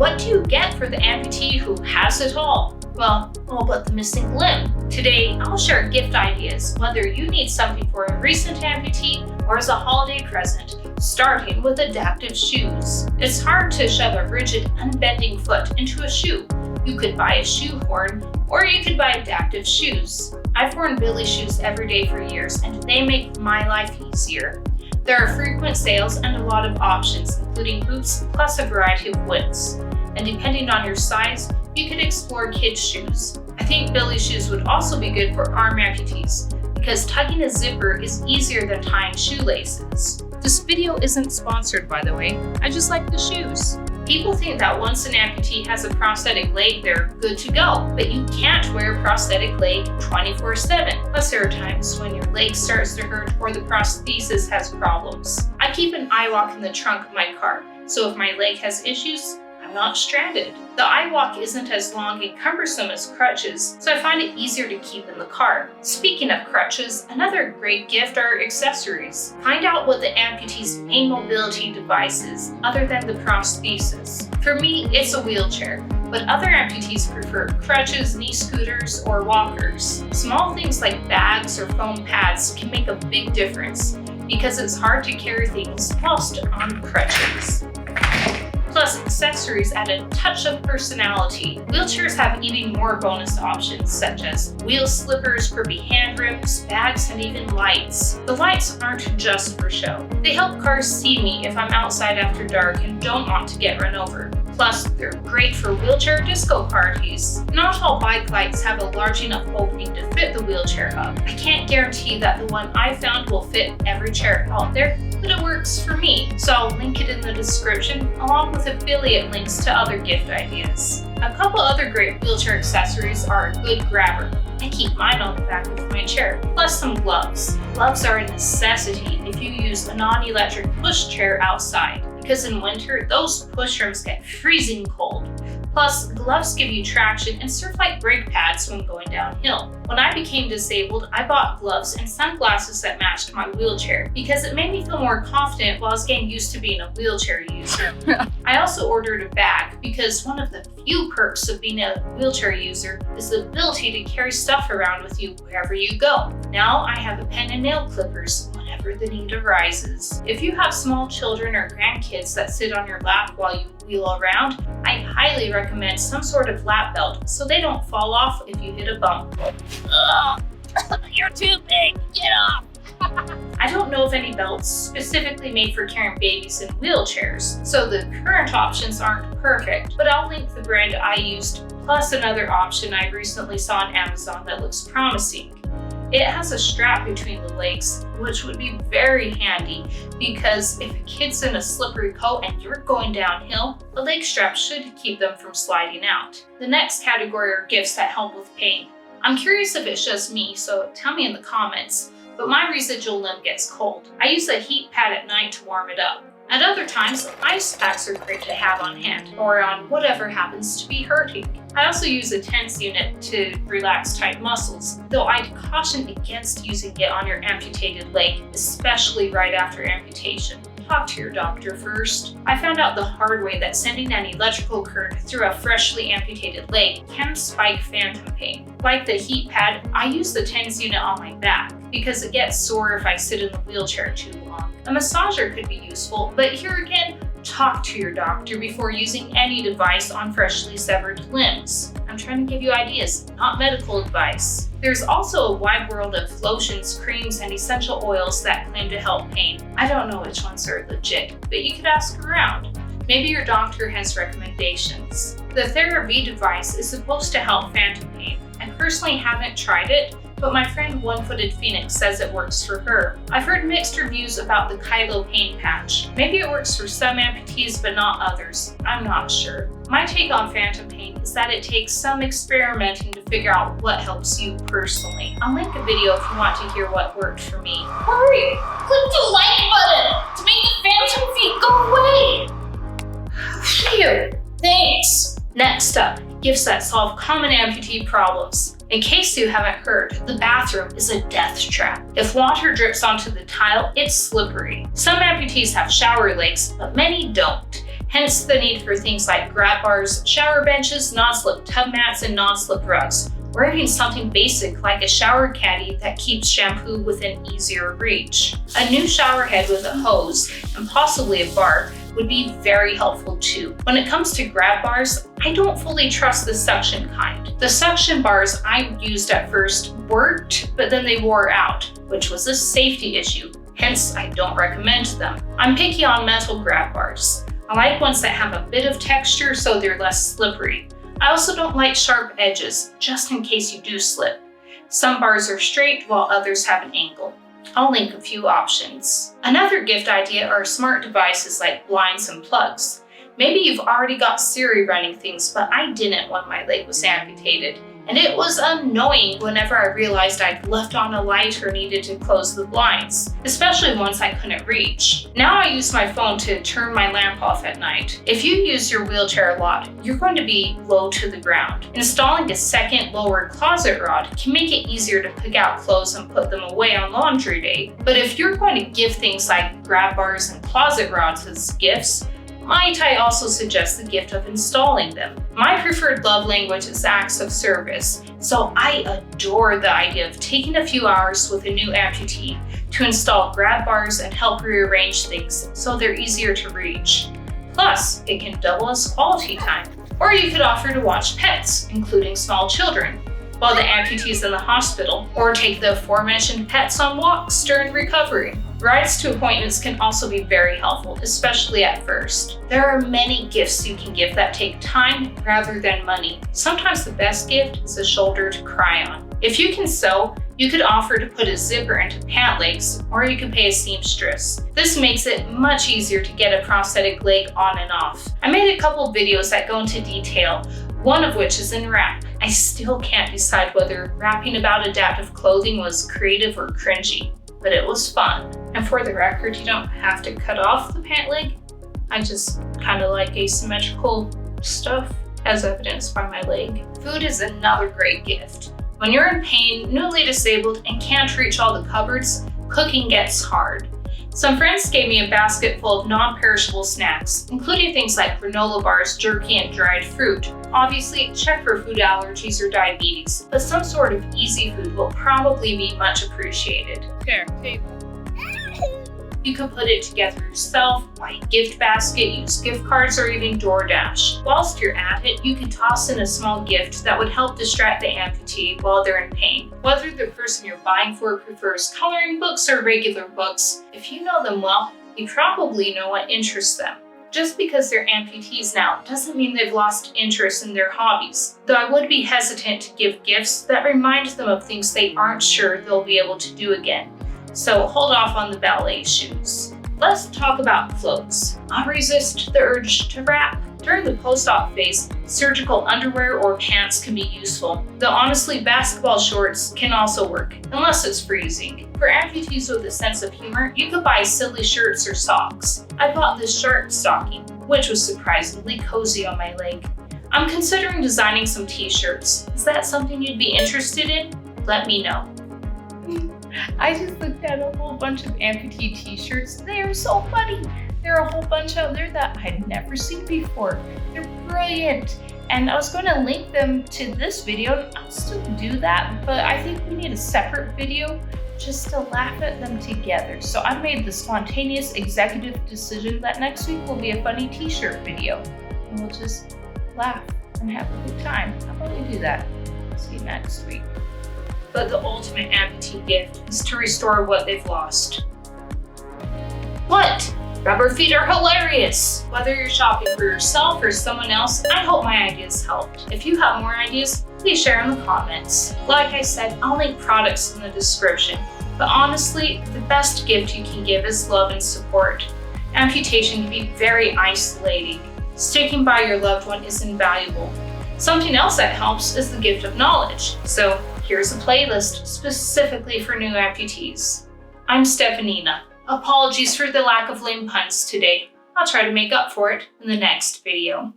What do you get for the amputee who has it all? Well, all but the missing limb. Today, I'll share gift ideas, whether you need something for a recent amputee or as a holiday present, starting with adaptive shoes. It's hard to shove a rigid, unbending foot into a shoe. You could buy a shoehorn, or you could buy adaptive shoes. I've worn Billy shoes every day for years, and they make my life easier. There are frequent sales and a lot of options, including boots plus a variety of widths. And depending on your size, you could explore kids' shoes. I think Billy shoes would also be good for arm amputees, because tugging a zipper is easier than tying shoelaces. This video isn't sponsored, by the way. I just like the shoes. People think that once an amputee has a prosthetic leg, they're good to go, but you can't wear a prosthetic leg 24/7. Plus, there are times when your leg starts to hurt or the prosthesis has problems. I keep an iWalk in the trunk of my car, so if my leg has issues, I'm not stranded. The iWalk isn't as long and cumbersome as crutches, so I find it easier to keep in the car. Speaking of crutches, another great gift are accessories. Find out what the amputee's main mobility device is, other than the prosthesis. For me, it's a wheelchair, but other amputees prefer crutches, knee scooters, or walkers. Small things like bags or foam pads can make a big difference, because it's hard to carry things whilst on crutches. Plus, accessories add a touch of personality. Wheelchairs have even more bonus options, such as wheel slippers, grippy hand grips, bags, and even lights. The lights aren't just for show. They help cars see me if I'm outside after dark and don't want to get run over. Plus, they're great for wheelchair disco parties. Not all bike lights have a large enough opening to fit the wheelchair up. I can't guarantee that the one I found will fit every chair out there, but it works for me. So I'll link it in the description, along with affiliate links to other gift ideas. A couple other great wheelchair accessories are a good grabber. I keep mine on the back of my chair, plus some gloves. Gloves are a necessity if you use a non-electric pushchair outside, because in winter, those pushrooms get freezing cold. Plus, gloves give you traction and serve like brake pads when going downhill. When I became disabled, I bought gloves and sunglasses that matched my wheelchair because it made me feel more confident while I was getting used to being a wheelchair user. I also ordered a bag because one of the few perks of being a wheelchair user is the ability to carry stuff around with you wherever you go. Now I have a pen and nail clippers whenever the need arises. If you have small children or grandkids that sit on your lap while you wheel around, I highly recommend some sort of lap belt so they don't fall off if you hit a bump. Ugh, you're too big, get off! I don't know of any belts specifically made for carrying babies in wheelchairs, so the current options aren't perfect, but I'll link the brand I used, plus another option I recently saw on Amazon that looks promising. It has a strap between the legs, which would be very handy because if a kid's in a slippery coat and you're going downhill, the leg strap should keep them from sliding out. The next category are gifts that help with pain. I'm curious if it's just me, so tell me in the comments, but my residual limb gets cold. I use a heat pad at night to warm it up. At other times, ice packs are great to have on hand or on whatever happens to be hurting. I also use a TENS unit to relax tight muscles, though I'd caution against using it on your amputated leg, especially right after amputation. Talk to your doctor first. I found out the hard way that sending an electrical current through a freshly amputated leg can spike phantom pain. Like the heat pad, I use the TENS unit on my back because it gets sore if I sit in the wheelchair too long. A massager could be useful, but here again, talk to your doctor before using any device on freshly severed limbs. I'm trying to give you ideas, not medical advice. There's also a wide world of lotions, creams, and essential oils that claim to help pain. I don't know which ones are legit, but you could ask around. Maybe your doctor has recommendations. The TheraV device is supposed to help phantom pain. I personally haven't tried it, but my friend One-Footed Phoenix says it works for her. I've heard mixed reviews about the Kylo pain patch. Maybe it works for some amputees but not others. I'm not sure. My take on phantom pain is that it takes some experimenting to figure out what helps you personally. I'll link a video if you want to hear what worked for me. Hurry! Click the like button to make the phantom feet go away! Phew! Thanks! Next up, gifts that solve common amputee problems. In case you haven't heard, the bathroom is a death trap. If water drips onto the tile, it's slippery. Some amputees have shower legs, but many don't. hence the need for things like grab bars, shower benches, non-slip tub mats, and non-slip rugs, or even something basic like a shower caddy that keeps shampoo within easier reach. A new shower head with a hose and possibly a bar would be very helpful too. When it comes to grab bars, I don't fully trust the suction kind. The suction bars I used at first worked, but then they wore out, which was a safety issue. Hence, I don't recommend them. I'm picky on metal grab bars. I like ones that have a bit of texture so they're less slippery. I also don't like sharp edges, just in case you do slip. Some bars are straight while others have an angle. I'll link a few options. Another gift idea are smart devices like blinds and plugs. Maybe you've already got Siri running things, but I didn't when my leg was amputated. And it was annoying whenever I realized I'd left on a light or needed to close the blinds, especially ones I couldn't reach. Now I use my phone to turn my lamp off at night. If you use your wheelchair a lot, you're going to be low to the ground. Installing a second lower closet rod can make it easier to pick out clothes and put them away on laundry day. But if you're going to give things like grab bars and closet rods as gifts, might I also suggest the gift of installing them? My preferred love language is acts of service, so I adore the idea of taking a few hours with a new amputee to install grab bars and help rearrange things so they're easier to reach. Plus, it can double as quality time. Or you could offer to watch pets, including small children, while the amputee is in the hospital, or take the aforementioned pets on walks during recovery. Rides to appointments can also be very helpful, especially at first. There are many gifts you can give that take time rather than money. Sometimes the best gift is a shoulder to cry on. If you can sew, you could offer to put a zipper into pant legs, or you could pay a seamstress. This makes it much easier to get a prosthetic leg on and off. I made a couple videos that go into detail, one of which is in wrap. I still can't decide whether rapping about adaptive clothing was creative or cringy, but it was fun. And for the record, you don't have to cut off the pant leg. I just kind of like asymmetrical stuff, as evidenced by my leg. Food is another great gift. When you're in pain, newly disabled, and can't reach all the cupboards, cooking gets hard. Some friends gave me a basket full of non-perishable snacks, including things like granola bars, jerky, and dried fruit. Obviously, check for food allergies or diabetes, but some sort of easy food will probably be much appreciated. There, table. You could put it together yourself, buy a gift basket, use gift cards, or even DoorDash. Whilst you're at it, you can toss in a small gift that would help distract the amputee while they're in pain. Whether the person you're buying for prefers coloring books or regular books, if you know them well, you probably know what interests them. Just because they're amputees now doesn't mean they've lost interest in their hobbies, though I would be hesitant to give gifts that remind them of things they aren't sure they'll be able to do again. So hold off on the ballet shoes. Let's talk about clothes. I'll resist the urge to wrap. During the post-op phase, surgical underwear or pants can be useful, though honestly basketball shorts can also work, unless it's freezing. For amputees with a sense of humor, you could buy silly shirts or socks. I bought this shark stocking, which was surprisingly cozy on my leg. I'm considering designing some t-shirts. Is that something you'd be interested in? Let me know. I just looked at a whole bunch of amputee t-shirts. They are so funny. There are a whole bunch out there that I'd never seen before. They're brilliant. And I was going to link them to this video. I'll still do that, but I think we need a separate video just to laugh at them together. So I made the spontaneous executive decision that next week will be a funny t-shirt video. And we'll just laugh and have a good time. How about we do that? See you next week. But the ultimate amputee gift is to restore what they've lost. What? Rubber feet are hilarious! Whether you're shopping for yourself or someone else, I hope my ideas helped. If you have more ideas, please share in the comments. Like I said, I'll link products in the description. But honestly, the best gift you can give is love and support. Amputation can be very isolating. Sticking by your loved one is invaluable. Something else that helps is the gift of knowledge. So here's a playlist specifically for new amputees. I'm Stefanina. Apologies for the lack of limb puns today. I'll try to make up for it in the next video.